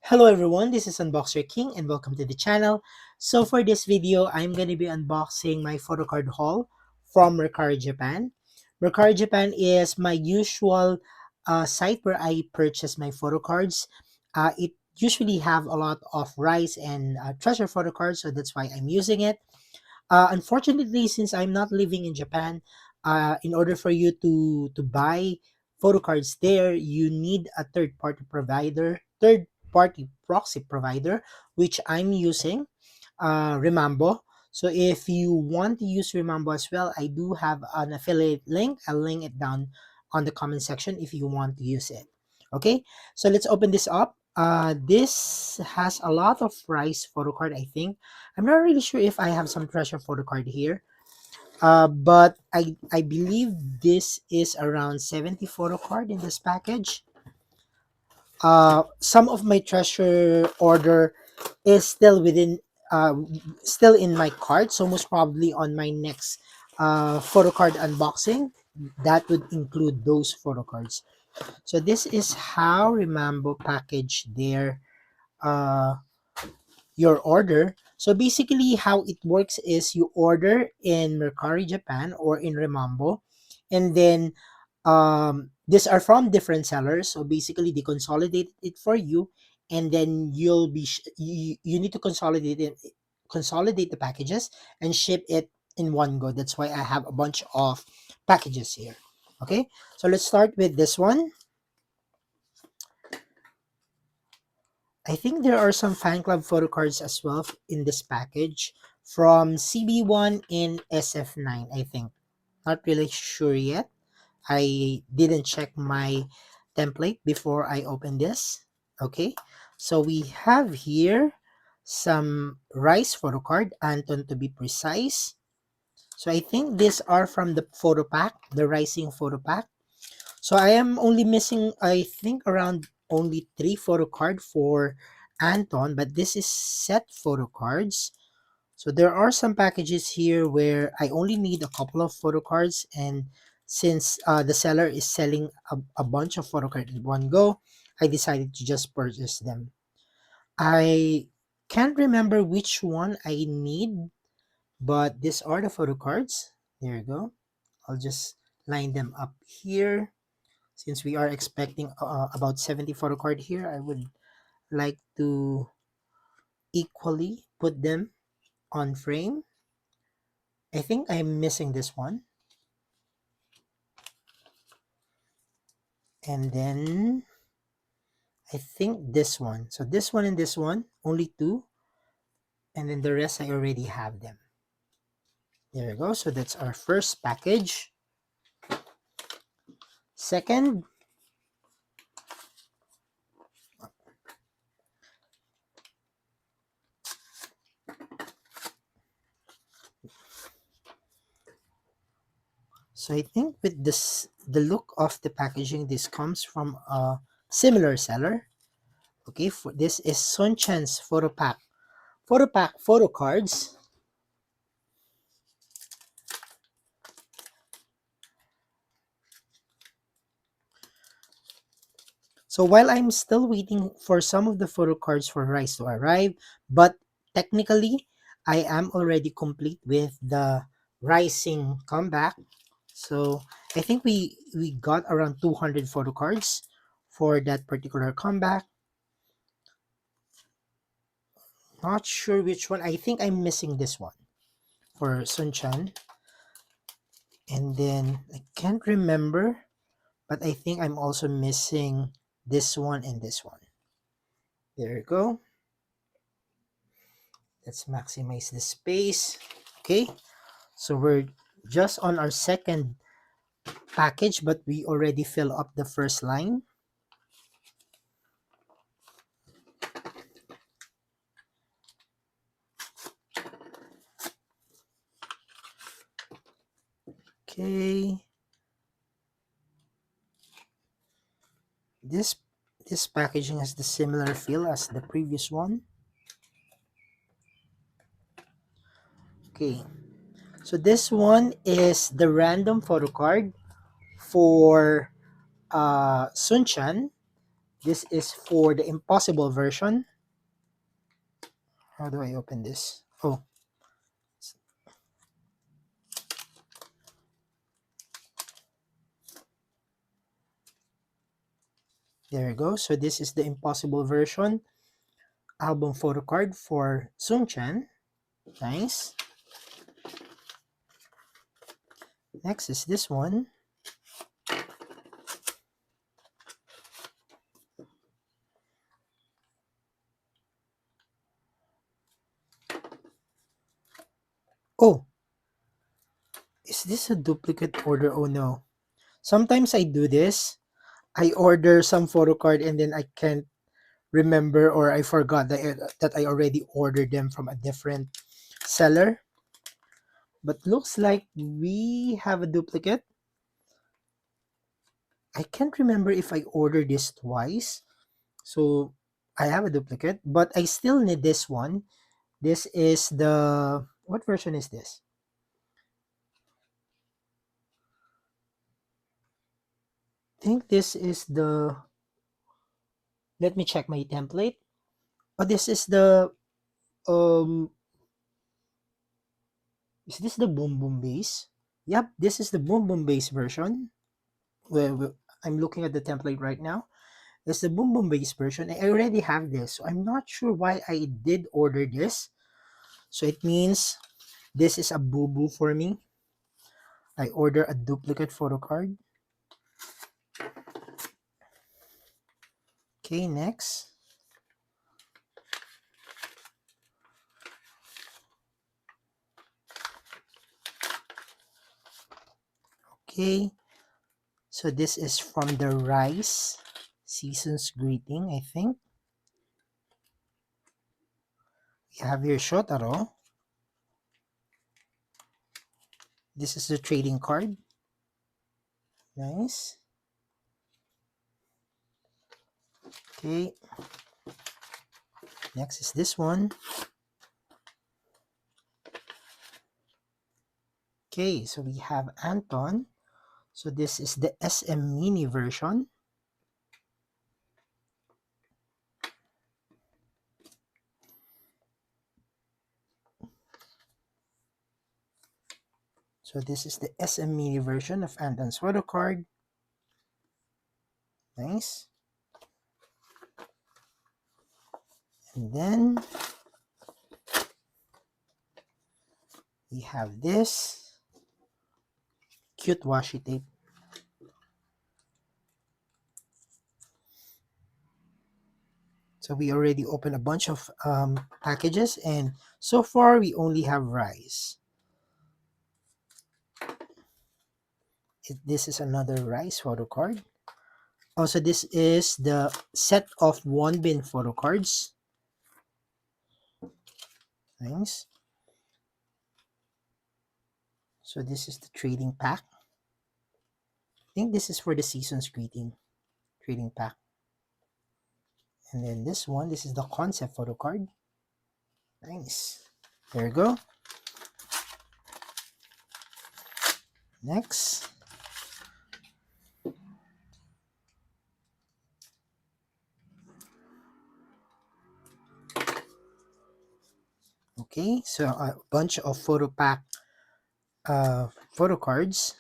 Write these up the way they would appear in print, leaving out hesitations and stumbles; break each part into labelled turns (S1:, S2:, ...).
S1: Hello everyone, this is Unboxer King and welcome to the channel. So for this video, I'm going to be unboxing my photo card haul from Mercari Japan. Mercari Japan is my usual site where I purchase my photo cards. It usually have a lot of Riize and treasure photo cards, so that's why I'm using it. Unfortunately, since I'm not living in Japan, in order for you to buy photo cards there, you need a third party proxy provider, which I'm using, Remambo. So if you want to use Remambo as well, I do have an affiliate link. I'll link it down on the comment section if you want to use it. Okay, so let's open this up. This has a lot of rice photo card, I think. I'm not really sure if I have some treasure photo card here. But I believe this is around 70 photo card in this package. Some of my treasure order is uh, still in my cart, so most probably on my next photo card unboxing, that would include those photo cards. So this is how Remambo package uh, your order. So basically, how it works is you order in Mercari Japan or in Remambo, and then these are from different sellers. So basically, they consolidate it for you, and then you need to consolidate the packages and ship it in one go. That's why I have a bunch of packages here. Okay, so let's start with this one. I think there are some fan club photo cards as well in this package from CB1 and SF9, I think. Not really sure yet. I didn't check my template before I open this. Okay, so we have here some rice photo card, Anton to be precise. So I think these are from the photo pack, the rising photo pack. So I am only missing, I think, around only three photo card for Anton, but this is set photo cards. So there are some packages here where I only need a couple of photo cards, and since the seller is selling a bunch of photo cards in one go, I decided to just purchase them. I can't remember which one I need, but these are the photo cards. There you go. I'll just line them up here. Since we are expecting about 70 photo card here, I would like to equally put them on frame. I think I'm missing this one. And then I think this one. So this one and this one, only two. And then the rest I already have them. There you go. So that's our first package. Second, so I think with this, the look of the packaging, this comes from a similar seller. Okay, for this is Sunchan's photo pack photo cards. So while I'm still waiting for some of the photo cards for Rice to arrive, but technically I am already complete with the Rising comeback. So I think we got around 200 photo cards for that particular comeback. Not sure which one. I think I'm missing this one for Sunchan. And then I can't remember, but I think I'm also missing this one and this one. There you go. Let's maximize the space. Okay, so we're just on our second package, but we already fill up the first line. Okay, this this packaging has the similar feel as the previous one. Okay, so this one is the random photo card for Sunchan. This is for the impossible version. How do I open this? Oh, there you go. So this is the impossible version album photo card for Sung-chan. Nice. Next is this one. Oh, is this a duplicate order? Oh no. Sometimes I do this. I order some photo card and then I can't remember, or I forgot that I already ordered them from a different seller. But looks like we have a duplicate. I can't remember if I ordered this twice. So I have a duplicate, but I still need this one. This is the, what version is this? I think this is the, let me check my template. Oh, this is the, um, is this the Boom Boom Bass? Yep, this is the Boom Boom Bass version. I'm looking at the template right now. It's the Boom Boom Bass version. I already have this, so I'm not sure why I did order this. So it means this is a boo-boo for me. I order a duplicate photo card. Okay, next. Okay, so this is from the Riize Season's Greeting, I think. We have here Shotaro. This is the trading card. Nice. Okay. Next is this one. Okay, so we have Anton. So this is the SM Mini version. So this is the SM Mini version of Anton's photo card. Nice. And then we have this cute washi tape. So we already opened a bunch of packages, and so far we only have Riize. This is another Riize photo card. Also, this is the set of one bin photo cards. Nice. So this is the trading pack. I think this is for the season's greeting trading pack. And then this one, this is the concept photo card. Nice. There you go. Next. Okay, so a bunch of photo pack photo cards.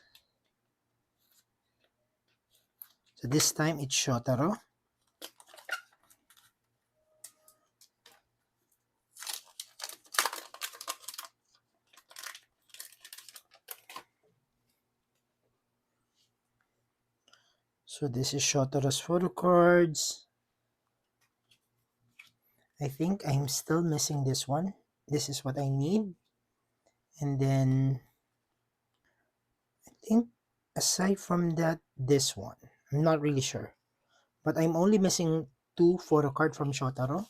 S1: So this time it's Shotaro. So this is Shotaro's photo cards. I think I'm still missing this one. This is what I need. And then I think aside from that, this one. I'm not really sure. But I'm only missing two photo cards from Shotaro.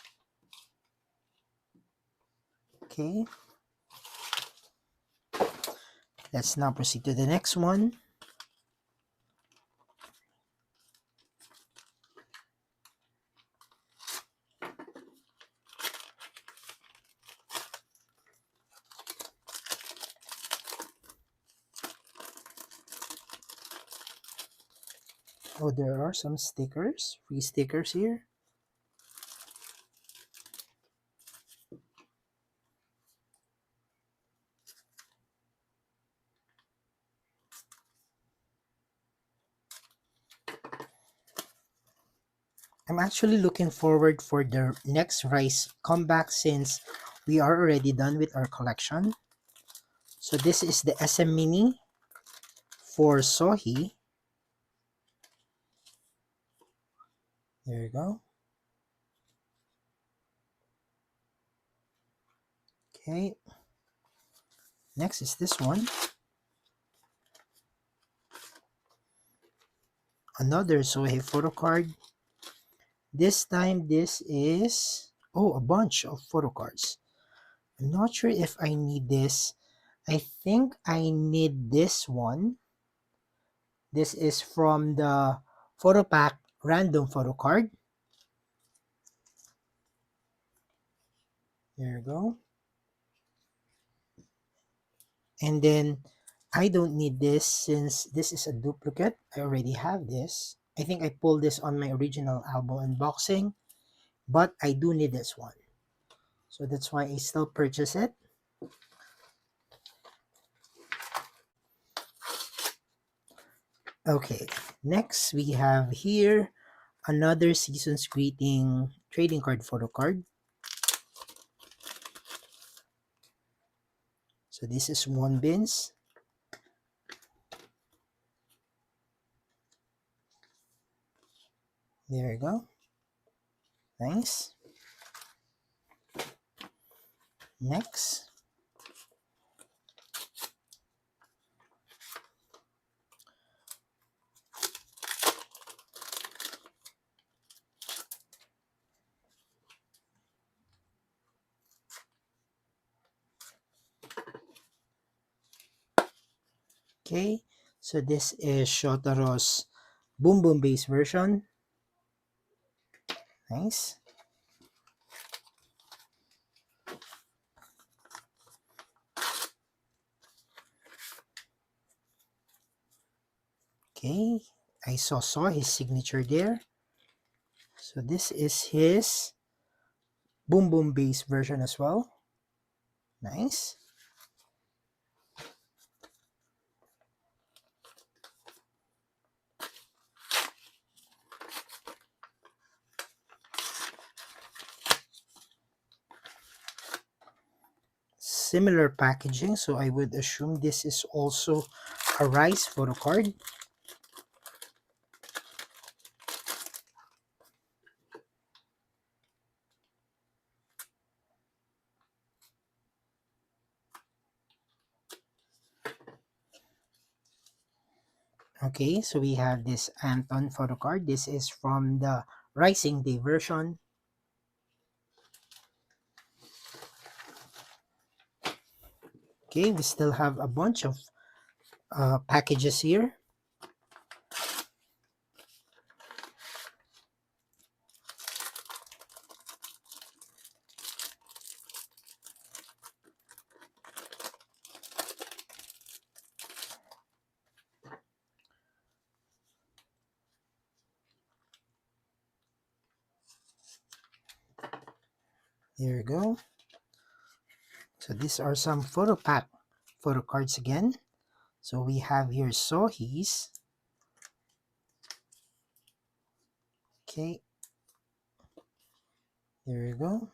S1: Okay. Let's now proceed to the next one. Oh, there are some stickers, free stickers here. I'm actually looking forward for the next Riize comeback since we are already done with our collection. So this is the SM Mini for Sohi. There you go. Okay. Next is this one. Another Sohi photo card. This time this is, oh, a bunch of photo cards. I'm not sure if I need this. I think I need this one. This is from the photo pack random photo card. There you go. And then I don't need this since this is a duplicate. I already have this. I think I pulled this on my original album unboxing, but I do need this one. So that's why I still purchase it. Okay, next we have here another Season's Greeting trading card photo card. So this is one bins. There you go. Nice. Next. Okay, so this is Shotaro's Boom Boom Bass version. Nice. Okay, I saw his signature there. So this is his Boom Boom Bass version as well. Nice. Similar packaging, so I would assume this is also a Riize photo card. Okay, so we have this Anton photo card. This is from the Rising Day version. Okay, we still have a bunch of packages here. Here we go. So these are some photo cards again. So we have here Sohi's. Okay, there you go.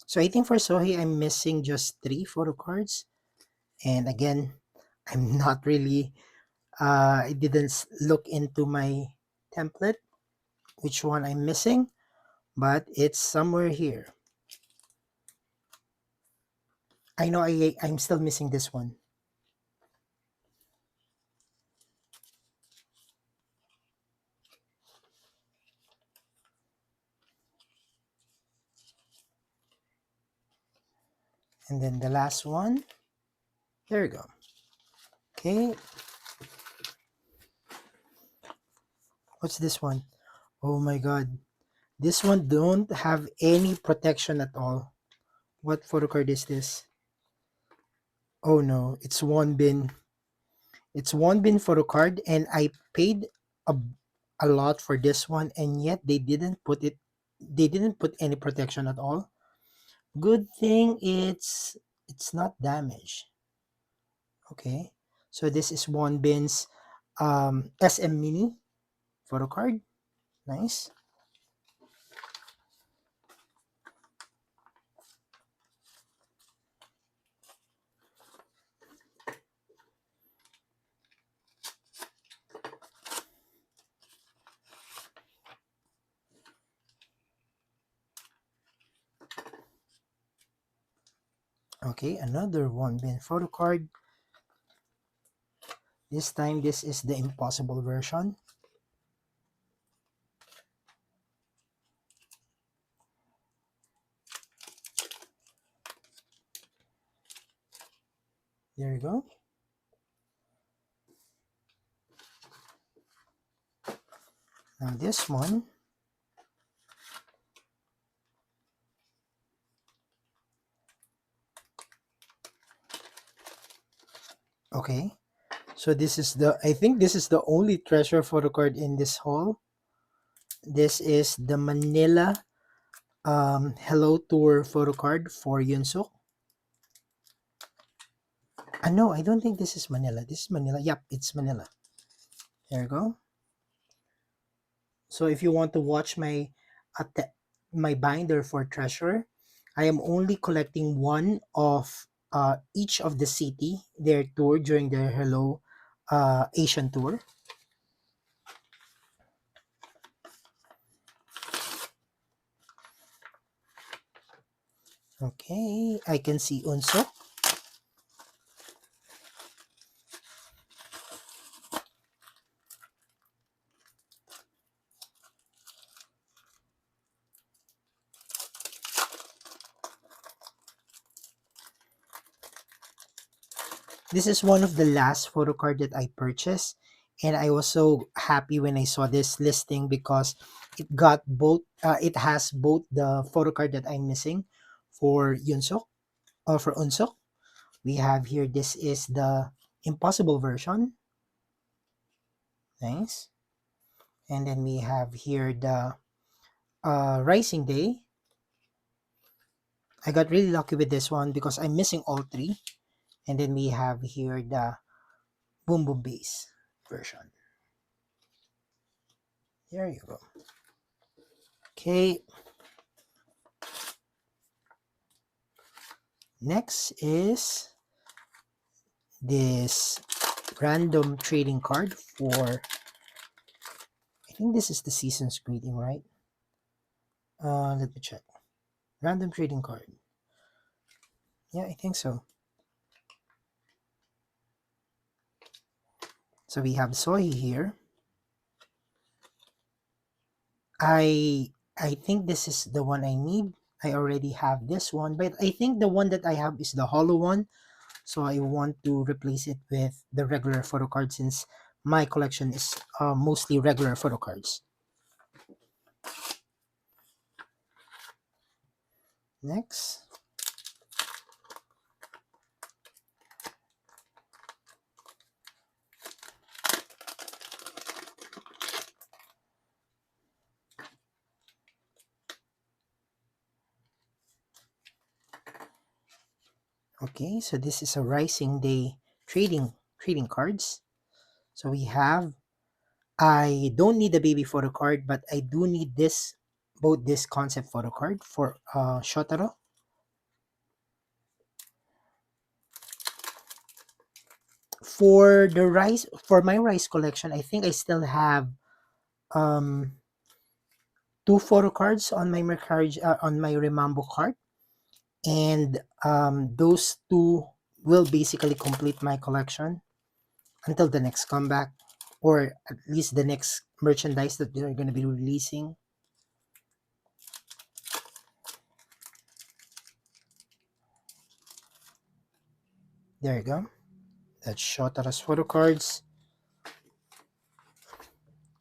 S1: So I think for Sohi, I'm missing just 3 photo cards. And again, I'm not really, I didn't look into my template, which one I'm missing, but it's somewhere here. I know I'm still missing this one. And then the last one. There you go. Okay. What's this one? Oh my god. This one don't have any protection at all. What photo card is this? Oh no, it's one bin. It's one bin photo card and I paid a, a lot for this one, and yet they didn't put any protection at all. Good thing it's not damaged. Okay, so this is one bin's SM Mini photo card. Nice. Okay, another one bin photo card. This time this is the impossible version. There you go. Now this one, okay. So this is I think this is the only treasure photo card in this haul. This is the Manila Hello Tour photo card for Yunsuk. No, I don't think this is Manila. This is Manila. Yep, it's Manila. There you go. So if you want to watch my binder for treasure, I am only collecting one of each of the city their tour during their Hello Asian tour. Okay, I can see Unso. This is one of the last photo card that I purchased, and I was so happy when I saw this listing because it has both the photo card that I'm missing for Yunsuk or for Unsuk. We have here, this is the impossible version. Nice. And then we have here the Rising Day. I got really lucky with this one because I'm missing all three. And then we have here the Boom Boom Bass version. There you go. Okay. Next is this random trading card for, I think this is the season's greeting, right? Let me check. Random trading card. Yeah, I think so. So we have Soy here. I think this is the one I need. I already have this one, but I think the one that I have is the hollow one. So I want to replace it with the regular photo card since my collection is mostly regular photo cards. Next. Okay, so this is a Rising Day trading cards. So we have, I don't need the baby photo card, but I do need both this concept photo card for Shotaro. For my rice collection, I think I still have um two photo cards on my Mercari, on my Remambo card, and those two will basically complete my collection until the next comeback, or at least the next merchandise that they're going to be releasing. There you go. That's Shotaro's photo cards.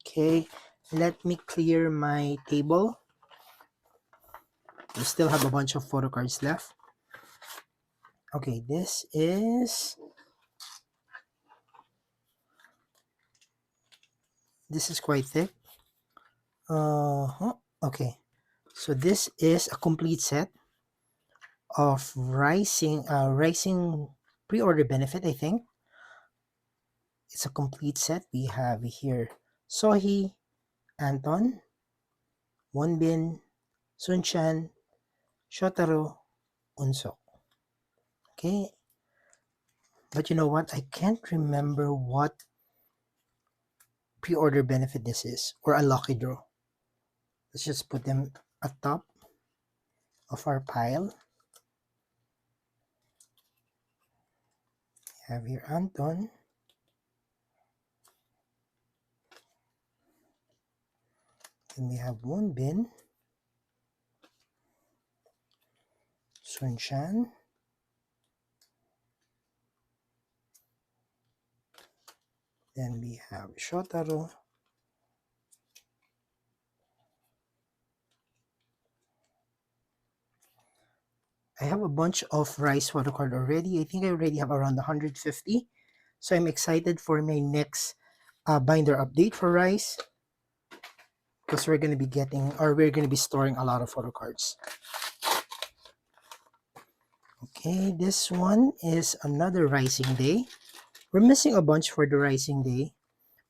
S1: Okay, let me clear my table. We still have a bunch of photo cards left. Okay, this is This is quite thick. Okay. So this is a complete set of Rising pre-order benefit, I think. It's a complete set. We have here Sohi, Anton, Wonbin, Sunshan, Shotaro, Unsok. Okay, but you know what? I can't remember what pre-order benefit this is or a lucky draw. Let's just put them atop of our pile. We have here Anton, then we have Wonbin, Sunshan, then we have Shotaro, I have a bunch of Rice photo card already. I think I already have around 150. So I'm excited for my next binder update for Rice because we're going to be getting or we're going to be storing a lot of photo cards. Okay, this one is another Rising Day. We're missing a bunch for the Rising Day,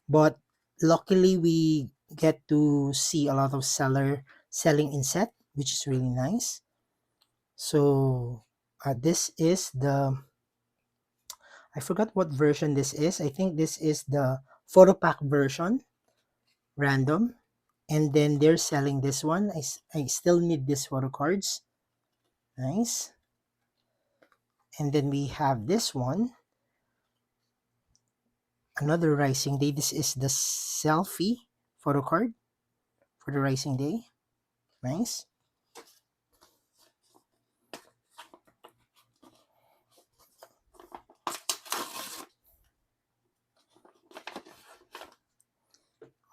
S1: but luckily we get to see a lot of selling in set, which is really nice. So this is the I forgot what version this is. I think this is the photo pack version, random. And then they're selling this one. I still need these photo cards. Nice. And then we have this one. Another Rising Day. This is the selfie photo card for the Rising Day. Nice.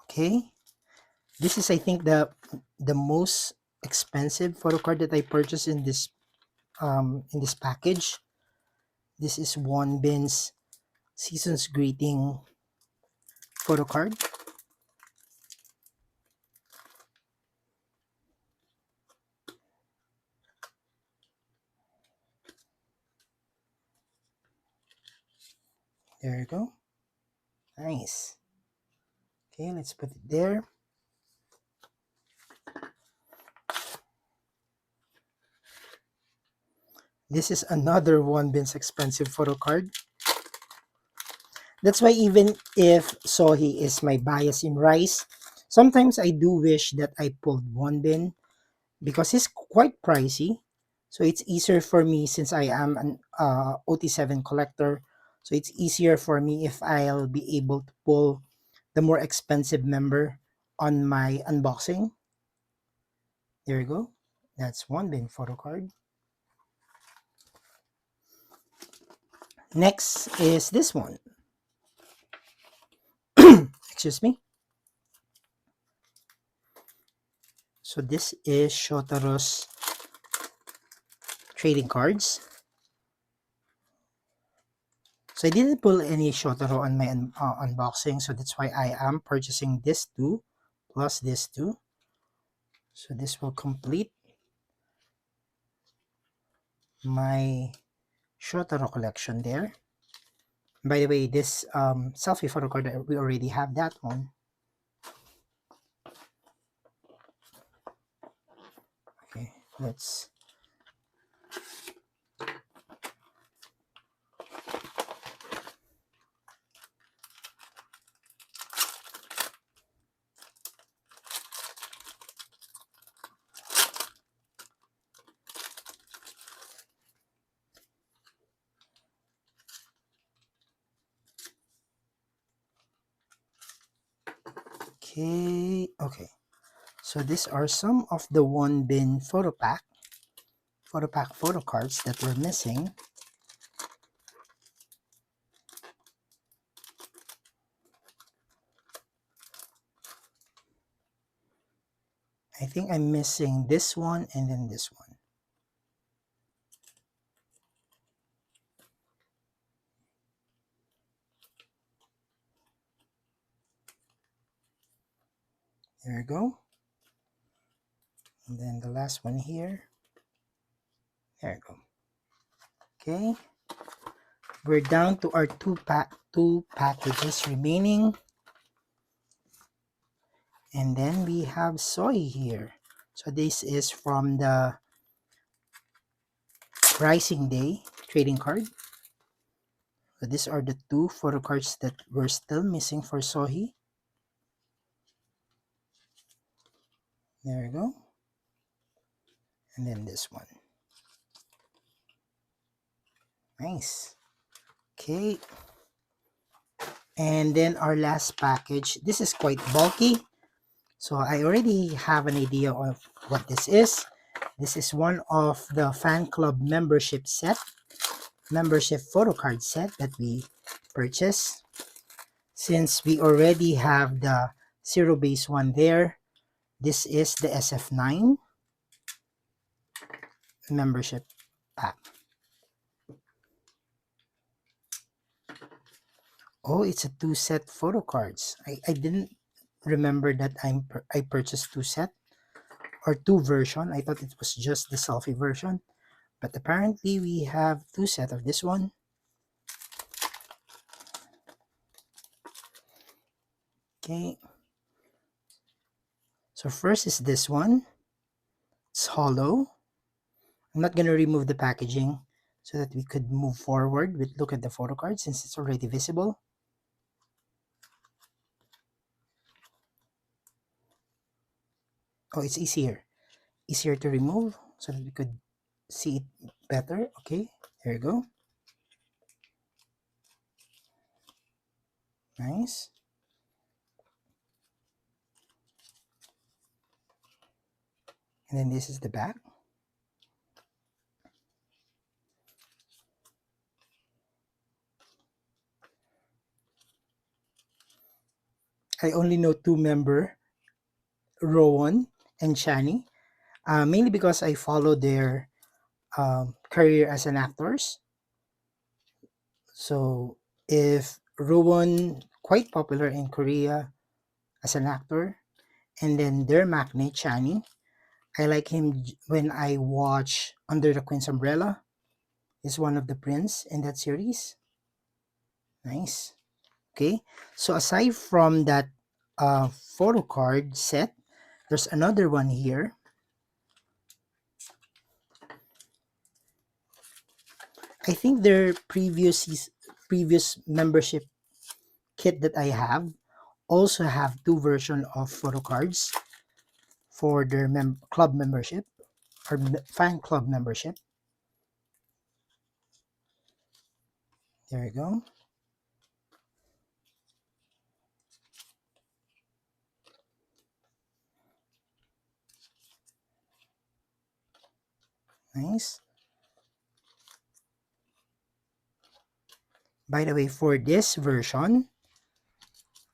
S1: Okay. This is, I think, the most expensive photo card that I purchased in this package. This is One Bin's Season's Greeting photo card. There you go. Nice. Okay, let's put it there. This is another One Bin's expensive photo card. That's why even if Sohi is my bias in Rice, sometimes I do wish that I pulled One Bin because it's quite pricey. So it's easier for me since I am an OT7 collector. So it's easier for me if I'll be able to pull the more expensive member on my unboxing. There you go. That's One Bin photo card. Next is this one. Excuse me. So this is Shotaro's trading cards. So I didn't pull any Shotaro on my unboxing, so that's why I am purchasing this two plus this two. So this will complete my Shotaro collection there. By the way, this selfie photo card, we already have that one. Okay, let's okay. So these are some of the One Bin photo pack photo cards that we're missing. I think I'm missing this one and then this one. There we go. And then the last one here. There we go. Okay. We're down to our two packages remaining. And then we have soy here. So this is from the Rising Day trading card. So these are the two photo cards that we're still missing for Sohi. There we go. And then this one. Nice. Okay. And then our last package. This is quite bulky. So I already have an idea of what this is. This is one of the fan club membership photo card set that we purchased. Since we already have the zero base one there, this is the SF9 membership pack. Oh, it's a two set photo cards. I didn't remember that I purchased two set or two version. I thought it was just the selfie version, but apparently we have two set of this one. Okay. So first is this one. It's hollow. I'm not gonna remove the packaging so that we could move forward with look at the photo card since it's already visible. Oh, it's easier to remove so that we could see it better. Okay, there you go. Nice. And then this is the back. I only know two members, Rowan and Shani, mainly because I follow their career as an actors. So if Rowan quite popular in Korea as an actor, and then their maknae Shani, I like him when I watch Under the Queen's Umbrella. He's one of the prince in that series. Nice. Okay, so aside from that photo card set, there's another one here. I think their previous membership kit that I have also have two version of photo cards for their club membership or fan club membership. There you go. Nice. By the way, for this version,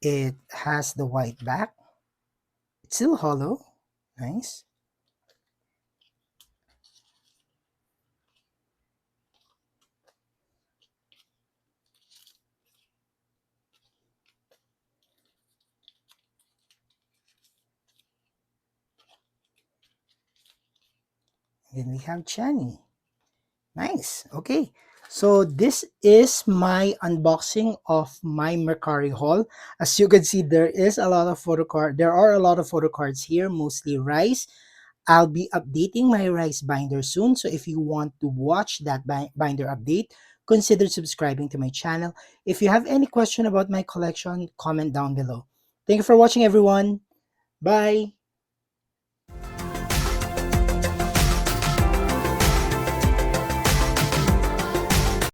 S1: it has the white back. It's still hollow. Nice. Then we have Chani. Nice. Okay. So this is my unboxing of my Mercari haul. As you can see, there are a lot of photo cards here, mostly Riize. I'll be updating my Riize binder soon. So if you want to watch that binder update, consider subscribing to my channel. If you have any question about my collection, comment down below. Thank you for watching, everyone. Bye.